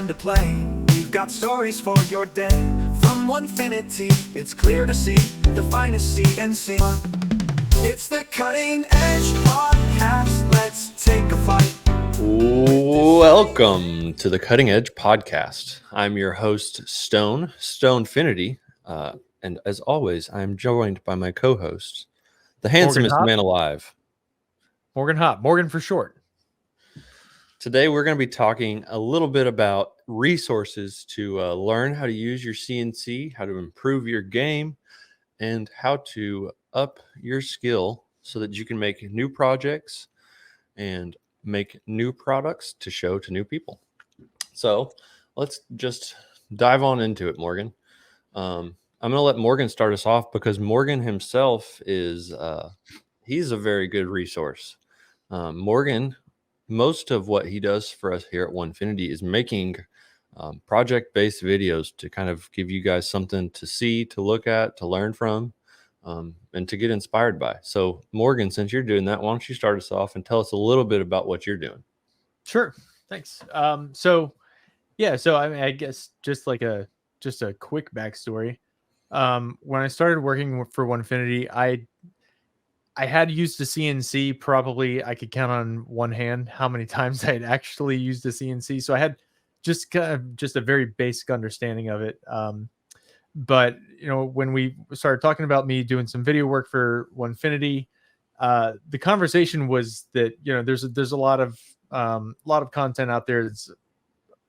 to play. We've got stories for your day. From Onefinity, it's clear to see the finest CNC. It's the Cutting Edge Podcast. Let's take a flight. Welcome to the Cutting Edge Podcast. I'm your host, Stonefinity, and as always, I'm joined by my co-host, the handsomest man alive, Morgan for short. Today, we're going to be talking a little bit about resources to learn how to use your CNC, how to improve your game, and how to up your skill so that you can make new projects and make new products to show to new people. So let's just dive on into it, Morgan. I'm going to let Morgan start us off because Morgan himself is he's a very good resource. Morgan, most of what he does for us here at Onefinity is making project-based videos to kind of give you guys something to see, to look at, to learn from, and to get inspired by. So, Morgan, since you're doing that, why don't you start us off and tell us a little bit about what you're doing? Sure. Thanks. So I mean, I guess just a quick backstory. When I started working for Onefinity, I had used a CNC. Probably I could count on one hand how many times I had actually used a CNC. So I had just a very basic understanding of it. But when we started talking about me doing some video work for Onefinity, the conversation was that there's a lot of content out there that's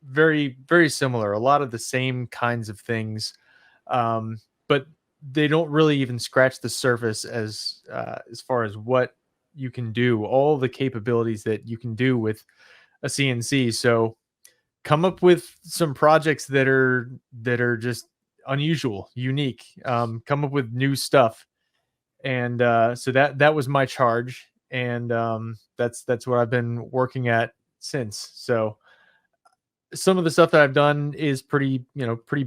very, very similar, a lot of the same kinds of things, but they don't really even scratch the surface as far as what you can do, all the capabilities that you can do with a CNC. So come up with some projects that are just unusual, unique, come up with new stuff. And so that was my charge. And that's what I've been working at since. So some of the stuff that I've done is pretty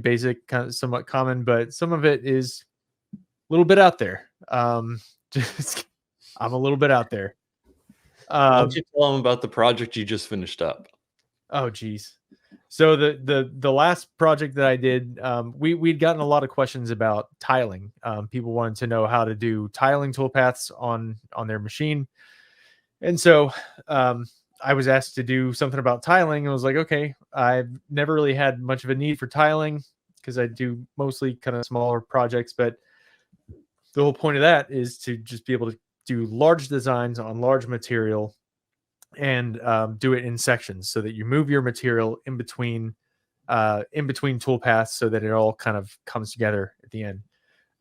basic, kind of somewhat common, but some of it is a little bit out there. I'm a little bit out there. Why don't you tell them about the project you just finished up? Oh, geez. So the last project that I did, we'd gotten a lot of questions about tiling. People wanted to know how to do tiling toolpaths on their machine. And so I was asked to do something about tiling. I was like, okay, I've never really had much of a need for tiling because I do mostly kind of smaller projects. But the whole point of that is to just be able to do large designs on large material and do it in sections so that you move your material in between toolpaths so that it all kind of comes together at the end.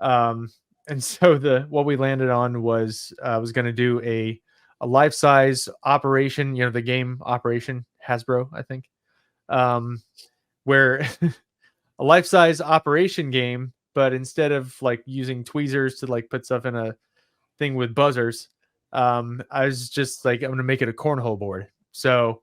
And so what we landed on was I was going to do a life-size Operation, the game Operation Hasbro, I think, where a life-size Operation game, but instead of like using tweezers to like put stuff in a thing with buzzers, I was just like, I'm going to make it a cornhole board. So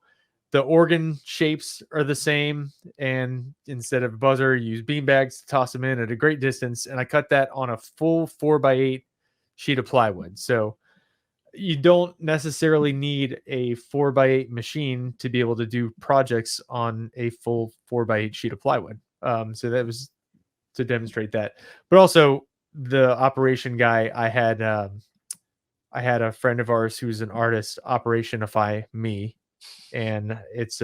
the organ shapes are the same, and instead of a buzzer, you use beanbags to toss them in at a great distance. And I cut that on a full 4x8 sheet of plywood. So you don't necessarily need a 4x8 machine to be able to do projects on a full 4x8 sheet of plywood. So that was to demonstrate that. But also the Operation guy, I had a friend of ours who's an artist operationify me, and it's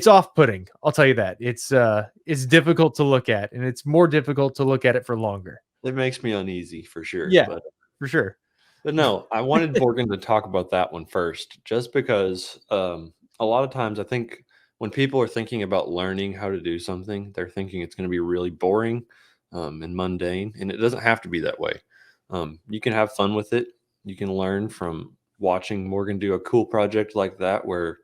off-putting. I'll tell you that. It's difficult to look at, and it's more difficult to look at it for longer. It makes me uneasy for sure. Yeah, for sure. But no, I wanted Morgan to talk about that one first, just because a lot of times I think when people are thinking about learning how to do something, they're thinking it's going to be really boring and mundane, and it doesn't have to be that way. You can have fun with it. You can learn from watching Morgan do a cool project like that where,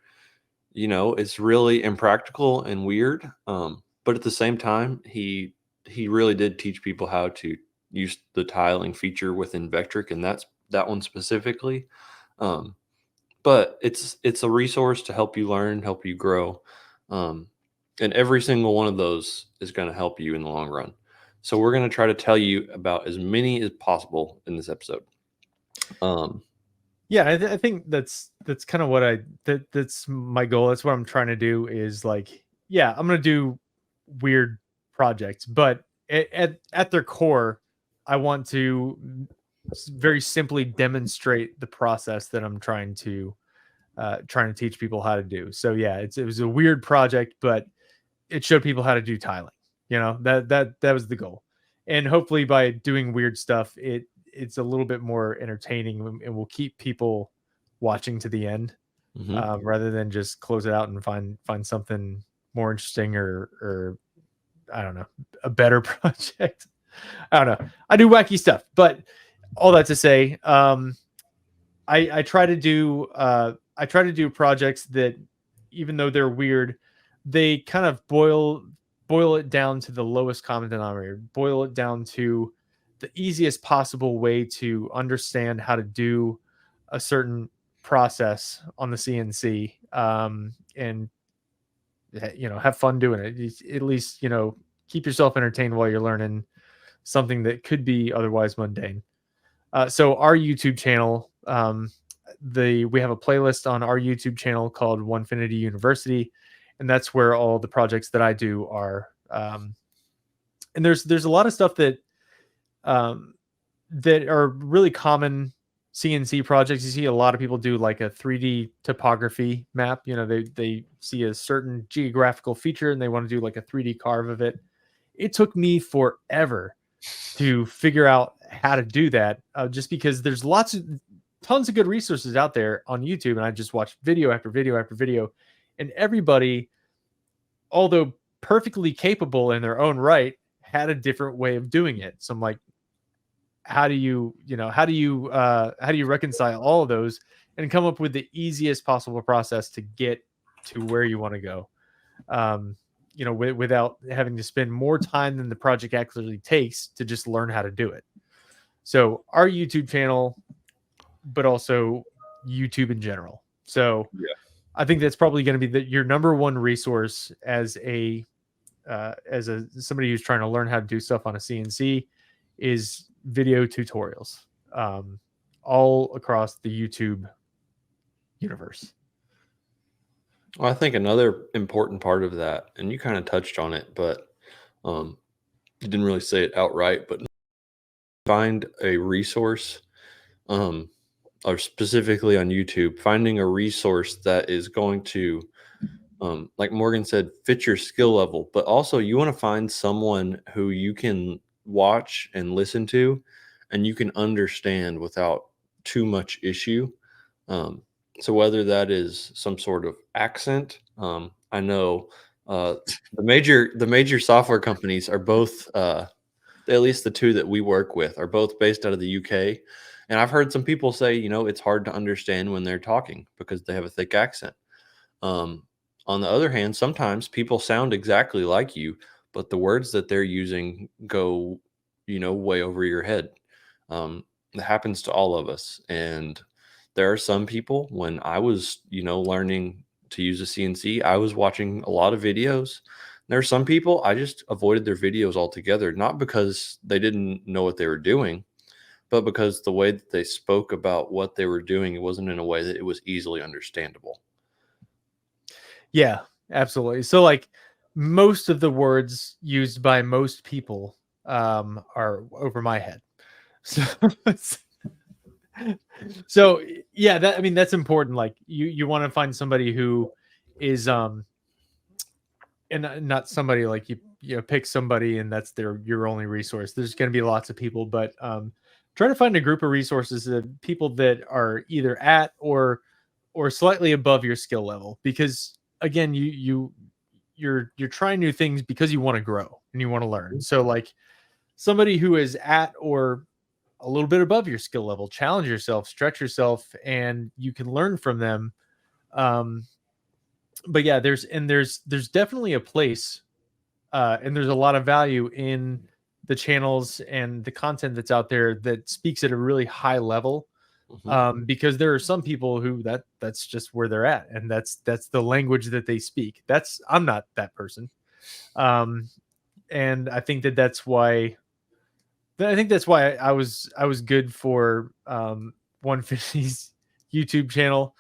it's really impractical and weird. But at the same time, he really did teach people how to use the tiling feature within Vectric, and that one specifically. But it's a resource to help you learn, help you grow. And every single one of those is going to help you in the long run. So we're going to try to tell you about as many as possible in this episode. Yeah, I think that's kind of what that's my goal. That's what I'm trying to do is like yeah, I'm gonna do weird projects, but at their core, I want to very simply demonstrate the process that I'm trying to teach people how to do. So yeah, it was a weird project, but it showed people how to do tiling. You know, that was the goal. And hopefully by doing weird stuff, it's a little bit more entertaining and will keep people watching to the end, rather than just close it out and find something more interesting or I don't know, a better project. I don't know. I do wacky stuff, but all that to say, I try to do projects that, even though they're weird, they kind of boil it down to the lowest common denominator, boil it down to the easiest possible way to understand how to do a certain process on the CNC, and have fun doing it. At least keep yourself entertained while you're learning something that could be otherwise mundane. So our YouTube channel, we have a playlist on our YouTube channel called Onefinity University, and that's where all the projects that I do are. And there's a lot of stuff that are really common CNC projects. You see a lot of people do like a 3D topography map. They see a certain geographical feature and they want to do like a 3D carve of it. It took me forever to figure out how to do that, just because there's tons of good resources out there on YouTube, and I just watched video after video after video, and everybody, although perfectly capable in their own right, had a different way of doing it. So I'm like, how do you reconcile all of those and come up with the easiest possible process to get to where you want to go, without having to spend more time than the project actually takes to just learn how to do it. So our YouTube channel, but also YouTube in general. So Yeah. I think that's probably going to be your number one resource as somebody who's trying to learn how to do stuff on a CNC is video tutorials, all across the YouTube universe. Well, I think another important part of that, and you kind of touched on it, but you didn't really say it outright, but find a resource, or specifically on YouTube, finding a resource that is going to, like Morgan said, fit your skill level, but also you want to find someone who you can watch and listen to and you can understand without too much issue. So whether that is some sort of accent, I know the major software companies are both, at least the two that we work with, are both based out of the UK. And I've heard some people say, it's hard to understand when they're talking because they have a thick accent. On the other hand, sometimes people sound exactly like you, but the words that they're using go, way over your head. It happens to all of us. And there are some people, when I was, learning to use a CNC, I was watching a lot of videos. There are some people I just avoided their videos altogether, not because they didn't know what they were doing, but because the way that they spoke about what they were doing, it wasn't in a way that it was easily understandable. Yeah, absolutely. So like most of the words used by most people are over my head. So yeah, that's important. Like you want to find somebody who is and not somebody like you pick somebody and that's your only resource. There's going to be lots of people, but try to find a group of resources that people that are either at or slightly above your skill level, because again, you're trying new things because you want to grow and you want to learn. So like somebody who is at or a little bit above your skill level, challenge yourself, stretch yourself, and you can learn from them. But yeah, there's definitely a place, and there's a lot of value in the channels and the content that's out there that speaks at a really high level. Because there are some people who that's just where they're at, and that's the language that they speak. I'm not that person. And I think that's why I was good for Onefinity YouTube channel,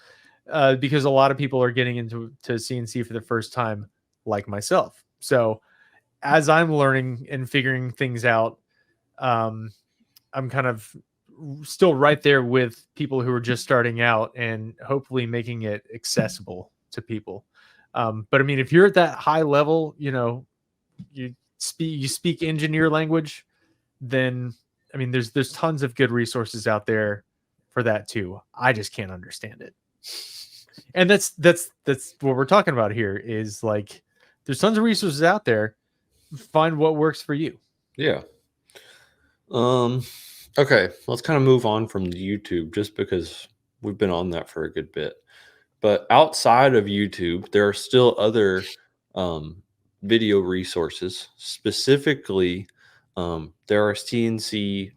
because a lot of people are getting into CNC for the first time like myself. So as I'm learning and figuring things out, I'm kind of still right there with people who are just starting out and hopefully making it accessible to people. But I mean, if you're at that high level, you speak engineer language, then I mean, there's tons of good resources out there for that too. I just can't understand it. And that's what we're talking about here is like there's tons of resources out there. Find what works for you. Yeah. Okay, let's kind of move on from the YouTube just because we've been on that for a good bit. But outside of YouTube, there are still other video resources. Specifically, there are CNC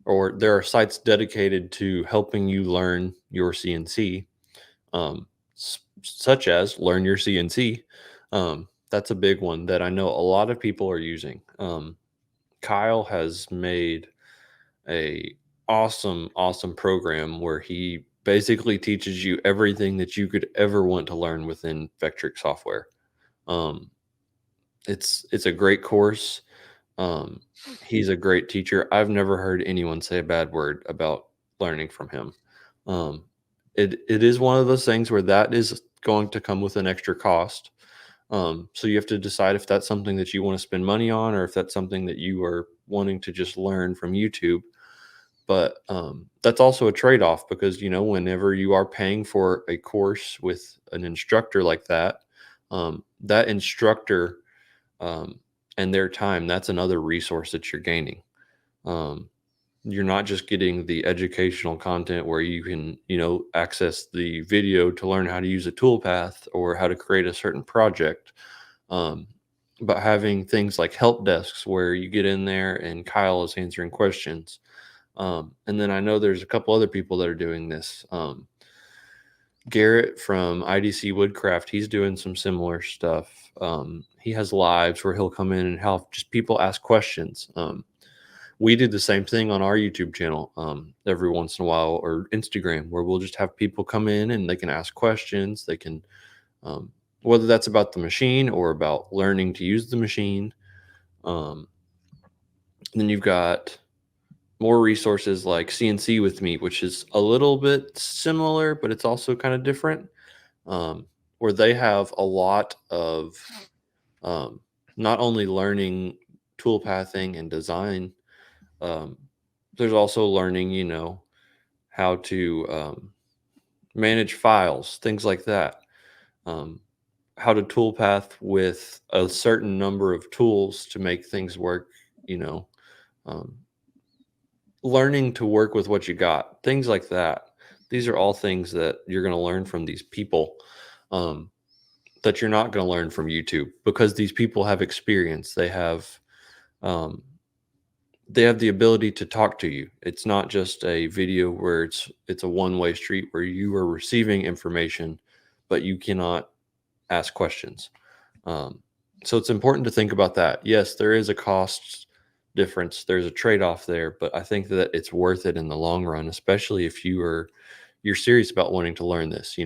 or there are sites dedicated to helping you learn your CNC, such as Learn Your CNC. That's a big one that I know a lot of people are using. Kyle has made a awesome program where he basically teaches you everything that you could ever want to learn within Vectric software. Um, it's a great course. Um, he's a great teacher. I've never heard anyone say a bad word about learning from him. Um, it is one of those things where that is going to come with an extra cost. So you have to decide if that's something that you want to spend money on or if that's something that you are wanting to just learn from YouTube. But that's also a trade-off because whenever you are paying for a course with an instructor like that, that instructor and their time, that's another resource that you're gaining. You're not just getting the educational content where you can access the video to learn how to use a toolpath or how to create a certain project, but having things like help desks where you get in there and Kyle is answering questions. And then I know there's a couple other people that are doing this. Garrett from IDC Woodcraft, he's doing some similar stuff. He has lives where he'll come in and help just people ask questions. We do the same thing on our YouTube channel every once in a while, or Instagram, where we'll just have people come in and they can ask questions. They can, whether that's about the machine or about learning to use the machine. Then you've got more resources like CNC with me, which is a little bit similar, but it's also kind of different, where they have a lot of not only learning tool pathing and design, there's also learning, how to manage files, things like that, how to toolpath with a certain number of tools to make things work, learning to work with what you got, things like that. These are all things that you're going to learn from these people, that you're not going to learn from YouTube, because these people have experience. They have the ability to talk to you. It's not just a video where it's a one-way street where you are receiving information, but you cannot ask questions. So it's important to think about that. Yes, there is a cost difference. There's a trade-off there, but I think that it's worth it in the long run, especially if you're serious about wanting to learn this,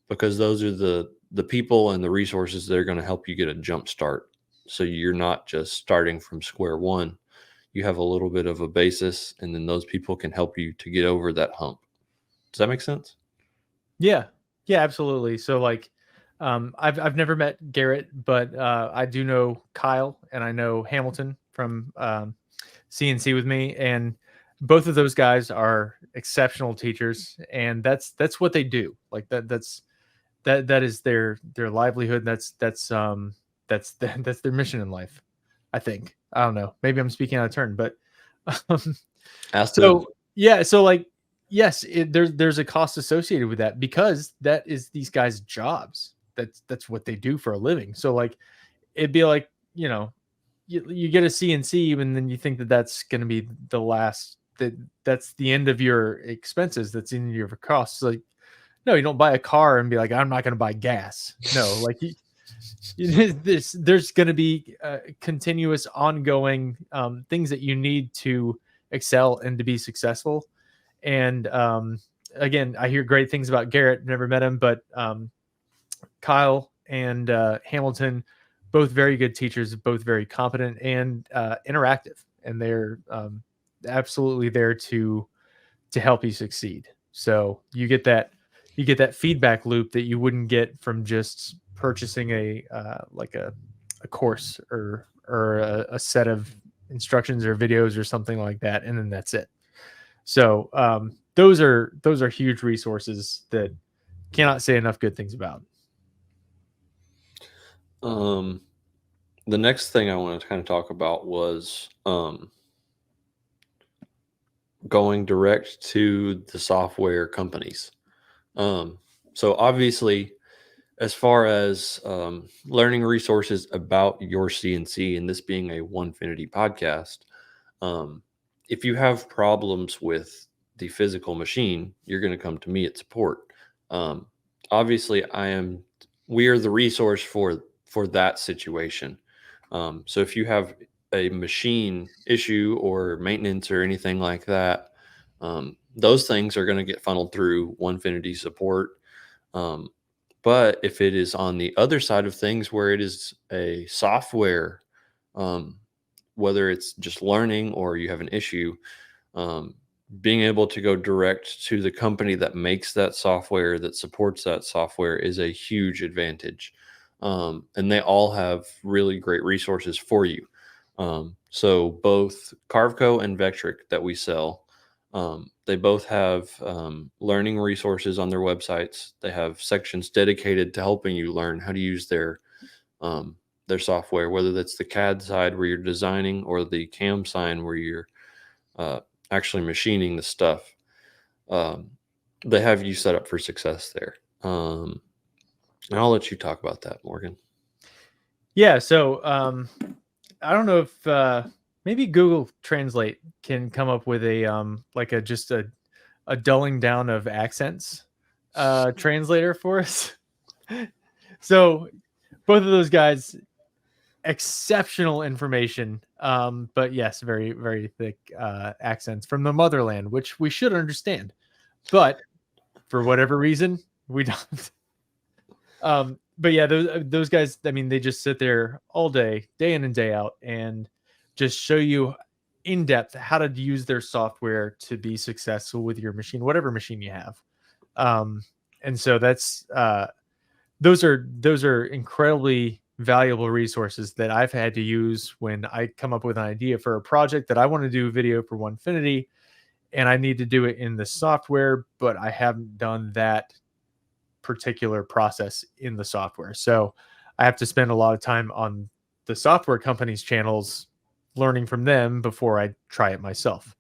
because those are the people and the resources that are going to help you get a jump start. So you're not just starting from square one. You have a little bit of a basis, and then those people can help you to get over that hump. Does that make sense? Yeah, absolutely. So like, I've never met Garrett, but I do know Kyle and I know Hamilton from CNC with me, and both of those guys are exceptional teachers, and that's what they do. Like that is their livelihood. That's that's their mission in life. I think. I don't know. Maybe I'm speaking out of turn, but so yeah. So like, yes, there's a cost associated with that because that is these guys' jobs. That's what they do for a living. So like, it'd be like, you get a CNC and then you think that that's going to be the last, that's the end of your expenses. That's in your costs. Like, no, you don't buy a car and be like, I'm not going to buy gas. No, like there's going to be continuous ongoing things that you need to excel and to be successful. And again, I hear great things about Garrett. Never met him, but Kyle and Hamilton, both very good teachers, both very competent and interactive, and they're absolutely there to help you succeed. So you get that feedback loop that you wouldn't get from just purchasing a course or a set of instructions or videos or something like that, and then that's it. So those are huge resources that cannot say enough good things about. The next thing I wanted to kind of talk about was going direct to the software companies. So obviously, as far as learning resources about your CNC, and this being a Onefinity podcast, if you have problems with the physical machine, you're going to come to me at support. Obviously, we are the resource for that situation. So if you have a machine issue or maintenance or anything like that, those things are going to get funneled through Onefinity support. But if it is on the other side of things where it is a software, whether it's just learning or you have an issue, being able to go direct to the company that makes that software, that supports that software, is a huge advantage. And they all have really great resources for you. So both Carveco and Vectric that we sell, they both have learning resources on their websites. They have sections dedicated to helping you learn how to use their software, whether that's the CAD side where you're designing or the CAM side where you're actually machining the stuff. They have you set up for success there. And I'll let you talk about that, Morgan. Yeah. So I don't know if maybe Google Translate can come up with just a dulling down of accents translator for us. So both of those guys, exceptional information, but yes, very, very thick accents from the motherland, which we should understand, but for whatever reason we don't. But yeah, those guys, I mean, they just sit there all day in and day out, and just show you in depth how to use their software to be successful with your machine, whatever machine you have. And so that's those are incredibly valuable resources that I've had to use when I come up with an idea for a project that I want to do a video for Onefinity, and I need to do it in the software, but I haven't done that particular process in the software. So I have to spend a lot of time on the software company's channels, learning from them before I try it myself.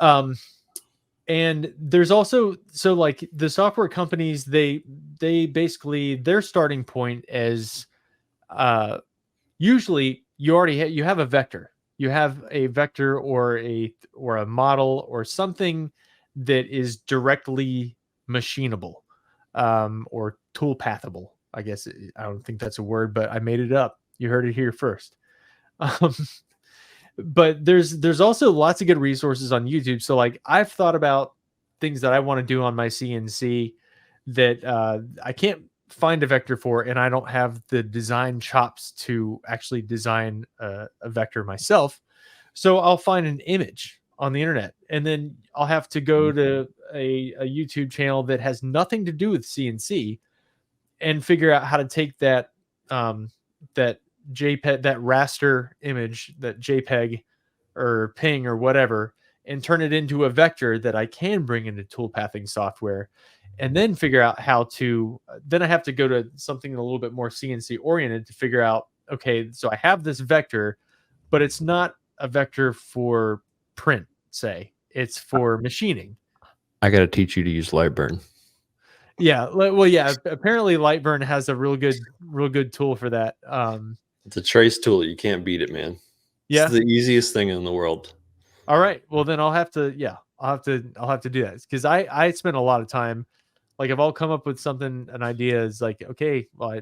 And there's also, so like the software companies, they basically, their starting point is usually you have a vector. You have a vector or a model or something that is directly machinable, or tool pathable. I guess I don't think that's a word, but I made it up. You heard it here first. But there's also lots of good resources on YouTube. So like I've thought about things that I want to do on my CNC that I can't find a vector for, and I don't have the design chops to actually design a vector myself. So I'll find an image on the internet, and then I'll have to go to a YouTube channel that has nothing to do with CNC and figure out how to take that that JPEG, that raster image, that JPEG or ping or whatever, and turn it into a vector that I can bring into toolpathing software, and then figure out how to, then I have to go to something a little bit more CNC oriented to figure out, okay, so I have this vector, but it's not a vector for print, say. It's for machining. I got to teach you to use Lightburn. Yeah, well, yeah. Apparently, Lightburn has a real good tool for that. It's a trace tool. You can't beat it, man. Yeah, it's the easiest thing in the world. All right, well then I'll have to do that, because I spend a lot of time, like if I'll come up with something, an idea is like, okay, well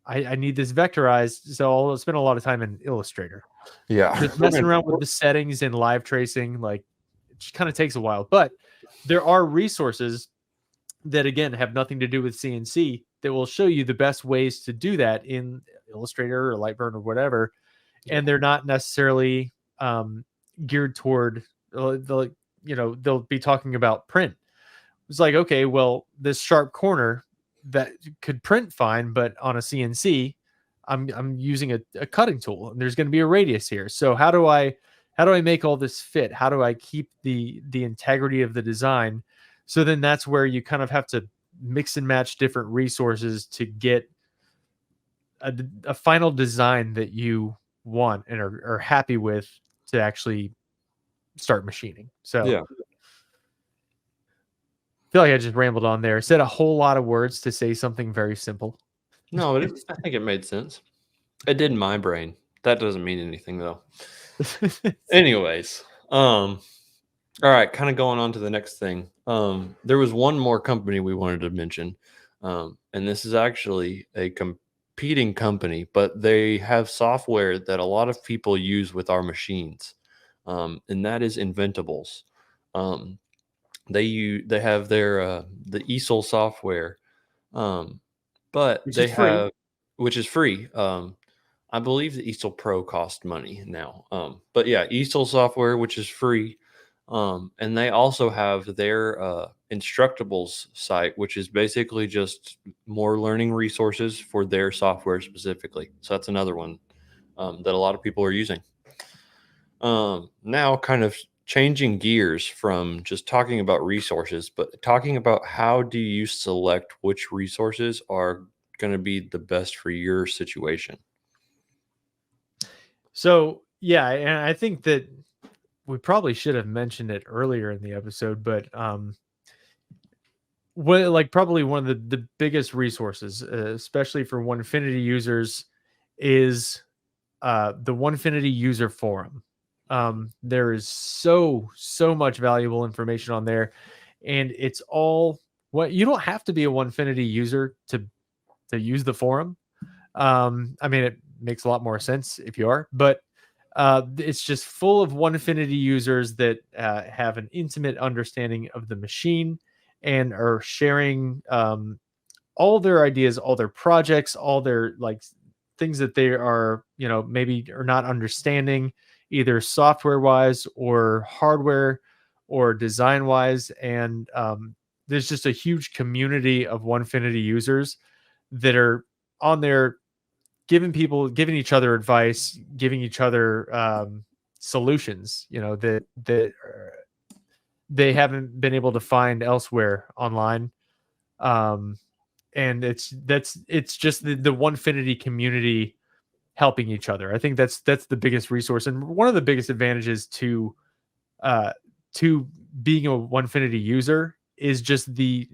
I need this vectorized, so I'll spend a lot of time in Illustrator. Yeah, just messing around with the settings and live tracing, like it just kind of takes a while. But there are resources that again have nothing to do with CNC that will show you the best ways to do that in Illustrator or Lightburn or whatever, and they're not necessarily geared toward they'll be talking about print. It's like, okay, well, this sharp corner that could print fine, but on a CNC, I'm using a cutting tool, and there's going to be a radius here. So how do I make all this fit? How do I keep the integrity of the design? So then that's where you kind of have to mix and match different resources to get a final design that you want and are happy with to actually start machining. So Yeah. I feel like I just rambled on there. Said a whole lot of words to say something very simple. No, I think it made sense. It did in my brain. That doesn't mean anything though. Anyways, all right, kind of going on to the next thing. There was one more company we wanted to mention, and this is actually a competing company, but they have software that a lot of people use with our machines, and that is Inventables. They have their the easel software, but Which they is free. have which is free. I believe the easel Pro cost money now, but yeah, easel software which is free. And they also have their Instructables site, which is basically just more learning resources for their software specifically. So that's another one that a lot of people are using. Now, kind of changing gears from just talking about resources, but talking about how do you select which resources are going to be the best for your situation. So yeah, and I think that we probably should have mentioned it earlier in the episode, but like probably one of the biggest resources, especially for Onefinity users, is the Onefinity user forum. There is so much valuable information on there, and it's all what you don't have to be a Onefinity user to use the forum. I mean, it makes a lot more sense if you are, but it's just full of Onefinity users that have an intimate understanding of the machine and are sharing all their ideas, all their projects, all their like things that they are, maybe are not understanding either software wise or hardware or design wise. And there's just a huge community of Onefinity users that are on there giving each other advice, giving each other solutions, that they haven't been able to find elsewhere online. Um, and it's just the Onefinity community helping each other. I think that's the biggest resource and one of the biggest advantages uh, to being a Onefinity user is just the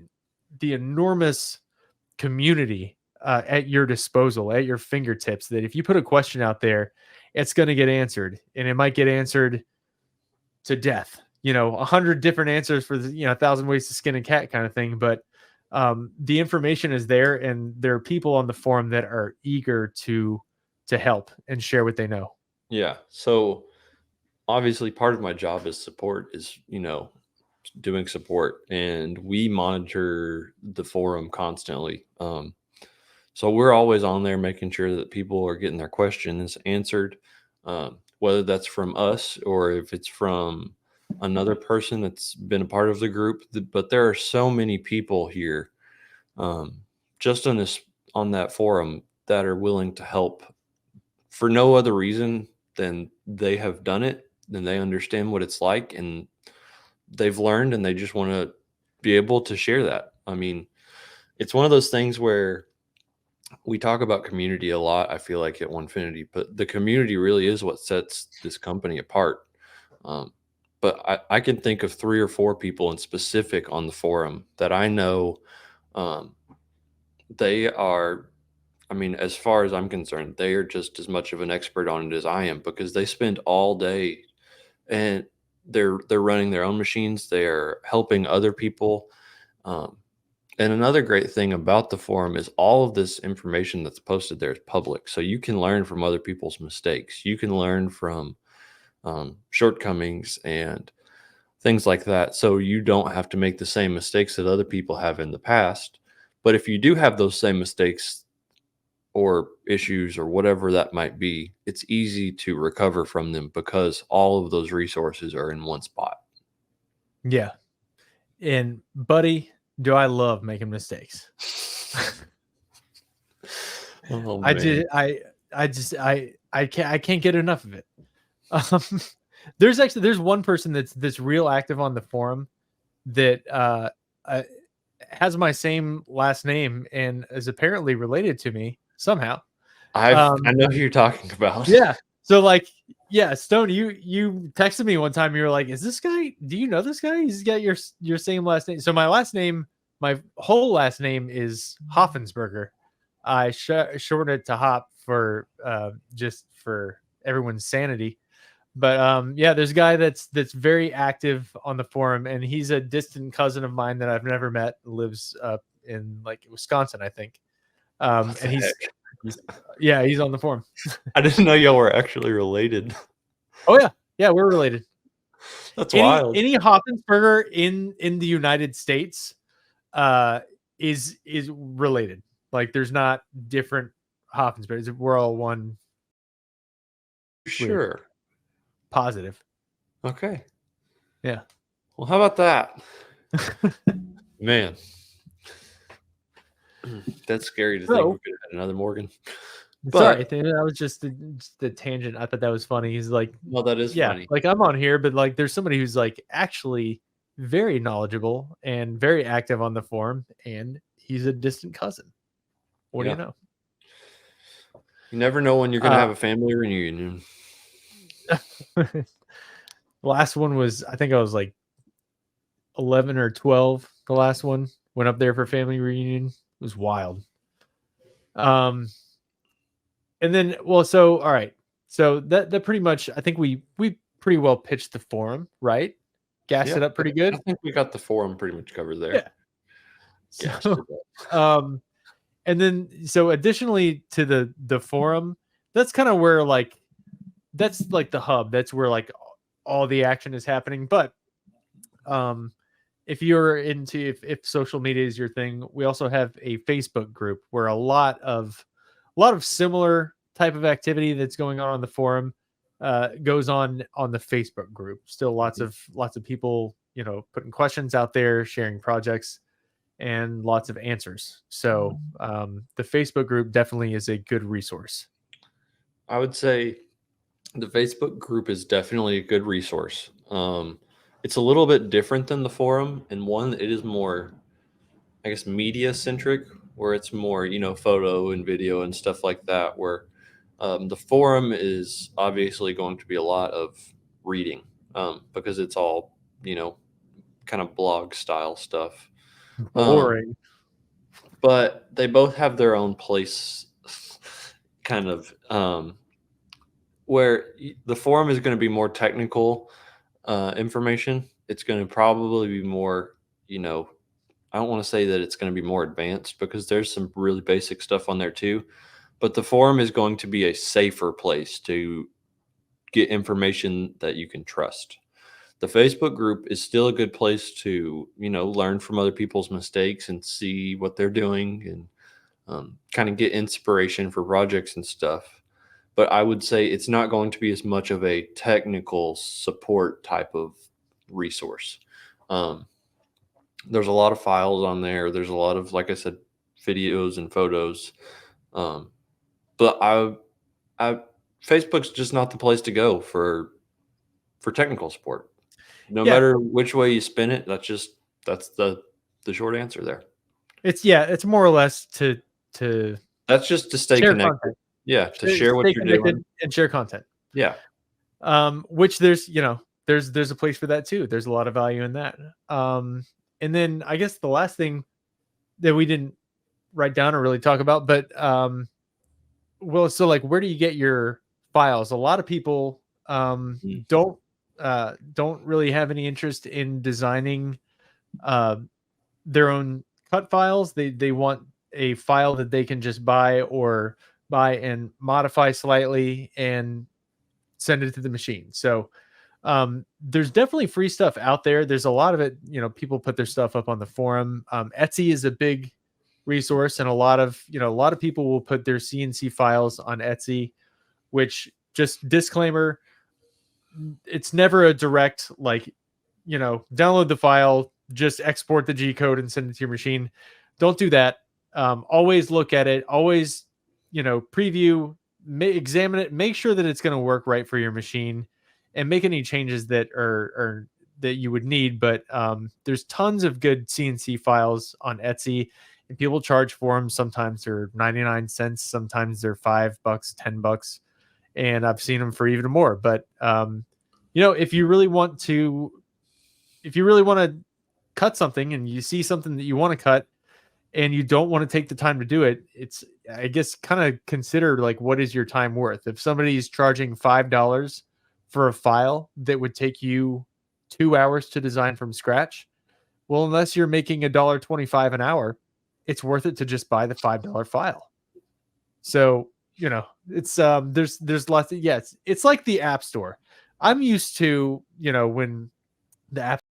enormous community at your disposal, at your fingertips, that if you put a question out there, it's going to get answered, and it might get answered to death. 100 different answers for the 1,000 ways to skin a cat kind of thing. But the information is there, and there are people on the forum that are eager to help and share what they know. Yeah. So obviously part of my job is support is, doing support, and we monitor the forum constantly. So we're always on there making sure that people are getting their questions answered, whether that's from us or if it's from another person that's been a part of the group. But there are so many people here, just on that forum that are willing to help for no other reason than they have done it, then they understand what it's like, and they've learned, and they just want to be able to share that. I mean, it's one of those things where we talk about community a lot, I feel like, at Onefinity, but the community really is what sets this company apart. Um, but I can think of 3 or 4 people in specific on the forum that I know. Um, they are, I mean, as far as I'm concerned, they are just as much of an expert on it as I am, because they spend all day and they're running their own machines. They're helping other people. Um, and another great thing about the forum is all of this information that's posted there is public. So you can learn from other people's mistakes. You can learn from shortcomings and things like that. So you don't have to make the same mistakes that other people have in the past, But if you do have those same mistakes or issues or whatever that might be, it's easy to recover from them because all of those resources are in one spot. Yeah. And buddy, do I love making mistakes. Oh, I man. did I can't get enough of it. Um, there's one person that's real active on the forum that uh, has my same last name and is apparently related to me somehow. I know who you're talking about. Yeah. So like, yeah, Stone, you texted me one time. You were like, "Is this guy? Do you know this guy? He's got your same last name." So my last name, my whole last name is Hoffensberger. I shortened it to Hop for just for everyone's sanity. But yeah, there's a guy that's very active on the forum, and he's a distant cousin of mine that I've never met. Lives up in like Wisconsin, I think. And he's yeah, he's on the forum. I didn't know y'all were actually related. Oh yeah, we're related. That's wild. Any Hoffensberger in the United States is related. Like there's not different Hoffensbergers. We're all one. Sure. Positive. Okay. Yeah. Well, how about that? Man. That's scary to think we could have had another Morgan. Sorry, that was just the tangent. I thought that was funny. He's like, well, that is funny. Like I'm on here, but like there's somebody who's like actually very knowledgeable and very active on the forum, and he's a distant cousin. What do you know? You never know when you're going to have a family reunion. Last one was, I think I was like 11 or 12. The last one went up there for family reunion. It was wild. And then, well, so all right, so that pretty much, I think we pretty well pitched the forum, right? Gassed it up pretty good. I think we got the forum pretty much covered there. Yeah. So, and then so additionally to the forum, that's kind of where like that's like the hub. That's where like all the action is happening. But if you're into if social media is your thing, we also have a Facebook group where a lot of similar type of activity that's going on the forum goes on the Facebook group. Still lots of people, putting questions out there, sharing projects, and lots of answers. So the Facebook group definitely is a good resource. I would say the Facebook group is definitely a good resource. It's a little bit different than the forum, and one, it is more, I guess, media centric, where it's more, photo and video and stuff like that, where the forum is obviously going to be a lot of reading because it's all, kind of blog style stuff. Boring. But they both have their own place, kind of, where the forum is going to be more technical information. It's going to probably be more, I don't want to say that it's going to be more advanced because there's some really basic stuff on there too. But the forum is going to be a safer place to get information that you can trust. The Facebook group is still a good place to, learn from other people's mistakes and see what they're doing and kind of get inspiration for projects and stuff. But I would say it's not going to be as much of a technical support type of resource. There's a lot of files on there. There's a lot of, like I said, videos and photos. But Facebook's just not the place to go for technical support. No matter which way you spin it, that's the short answer there. It's more or less to that's just to stay connected. Content. Yeah, to share what you're doing and share content. Yeah. Which there's a place for that too. There's a lot of value in that. And then I guess the last thing that we didn't write down or really talk about, but well, so like where do you get your files? A lot of people don't really have any interest in designing their own cut files. They want a file that they can just buy and modify slightly and send it to the machine. So there's definitely free stuff out there. There's a lot of it, people put their stuff up on the forum. Etsy is a big resource, and a lot of people will put their CNC files on Etsy, which, just disclaimer, it's never a direct, like, download the file, just export the G code and send it to your machine. Don't do that. Always look at it. Always, preview, examine it, make sure that it's going to work right for your machine, and make any changes that are that you would need. But there's tons of good CNC files on Etsy, and people charge for them. Sometimes they're 99 cents, sometimes they're $5, $10, and I've seen them for even more. But if you really want to cut something, and you see something that you want to cut and you don't want to take the time to do it, it's, I guess, kind of consider, like, what is your time worth? If somebody's charging $5 for a file that would take you 2 hours to design from scratch, well, unless you're making $1.25 an hour, it's worth it to just buy the $5 file. So, it's there's lots of, yes, it's like the App Store. I'm used to, when the app,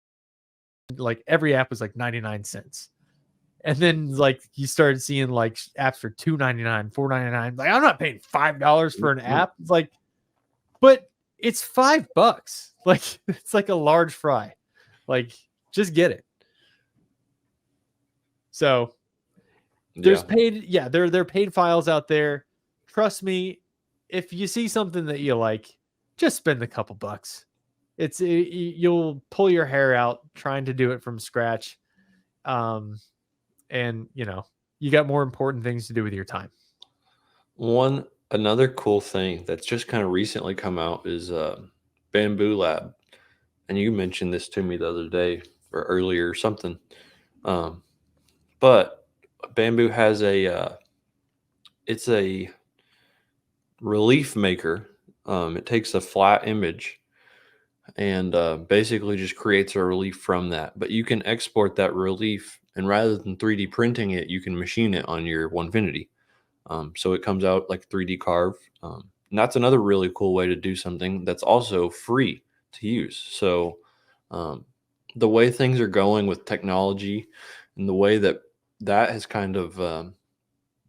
like, every app was like 99 cents. And then, like, you started seeing, like, apps for $2.99, $4.99. Like, I'm not paying $5 for an app. It's like, but it's $5. Like, it's like a large fry. Like, just get it. So there's paid, there are paid files out there. Trust me, if you see something that you like, just spend a couple bucks. You'll pull your hair out trying to do it from scratch. And you got more important things to do with your time. Another cool thing that's just kind of recently come out is Bamboo Lab. And you mentioned this to me the other day or earlier or something. But Bamboo has it's a relief maker. It takes a flat image and basically just creates a relief from that. But you can export that relief, and rather than 3D printing it, you can machine it on your Onefinity. So it comes out like 3D carved. And that's another really cool way to do something that's also free to use. So the way things are going with technology, and the way that has kind of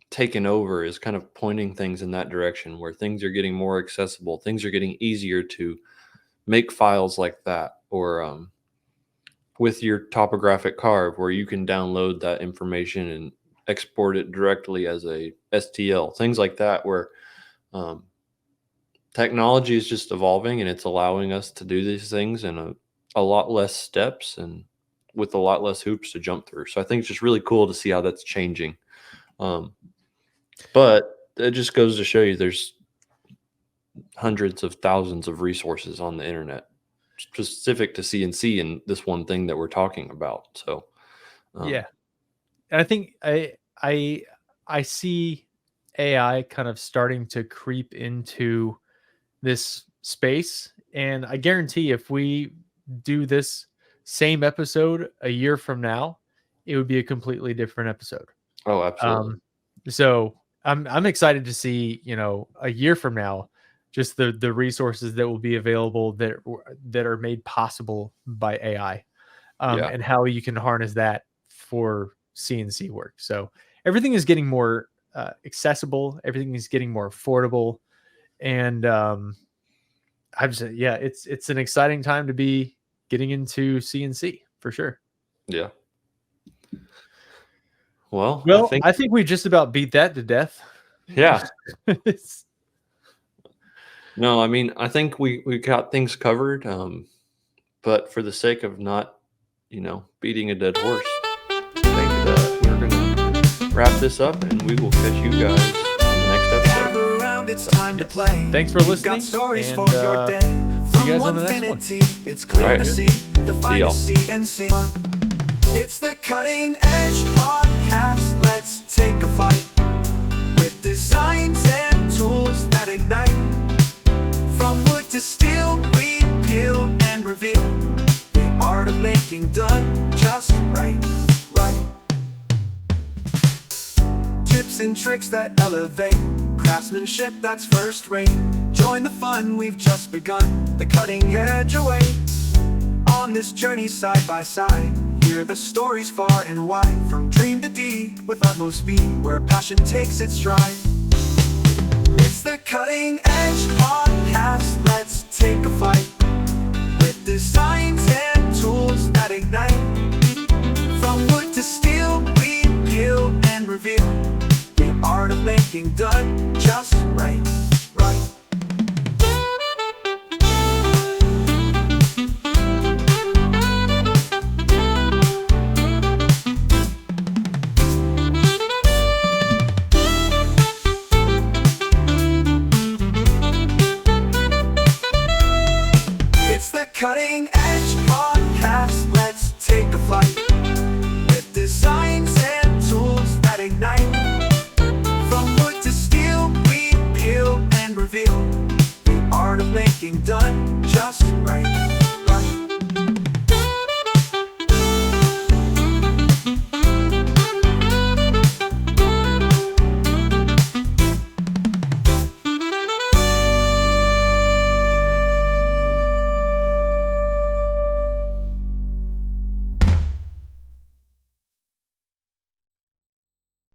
taken over, is kind of pointing things in that direction, where things are getting more accessible. Things are getting easier to make files like that, or with your topographic carve, where you can download that information and export it directly as a STL, things like that, where technology is just evolving, and it's allowing us to do these things in a lot less steps and with a lot less hoops to jump through. So I think it's just really cool to see how that's changing. But it just goes to show you there's hundreds of thousands of resources on the internet specific to CNC and this one thing that we're talking about. So yeah. And I think I see AI kind of starting to creep into this space, and I guarantee if we do this same episode a year from now, it would be a completely different episode. Oh, absolutely. So I'm excited to see, a year from now, just the resources that will be available that are made possible by AI, and how you can harness that for CNC work. So everything is getting more accessible. Everything is getting more affordable, and it's an exciting time to be getting into CNC for sure. Yeah. Well, I think we just about beat that to death. Yeah. No, I mean, I think we got things covered. But for the sake of not, beating a dead horse, I think that we're gonna wrap this up, and we will catch you guys on the next episode. Around, it's time to play. Thanks for listening. Got stories and, for your day. see you guys on the next one. Onefinity, it's clear All right. to see the finest CNC. It's the Cutting Edge Podcast. Let's take a fight with designs and tools that ignite. From wood to steel, we peel and reveal the art of making done just right. Tips and tricks that elevate, craftsmanship that's first rate. Join the fun, we've just begun, the cutting edge away. On this journey side by side, Hear the stories far and wide, from dream to deed, with utmost speed, where passion takes its stride. It's the Cutting Edge Podcast, let's take a flight, with designs and tools that ignite. From wood to steel, we peel and reveal the art of making done just right, right. It's the Cutting Edge Podcast, let's take a flight, with designs and tools that ignite. From wood to steel, we peel and reveal the art of making done just right.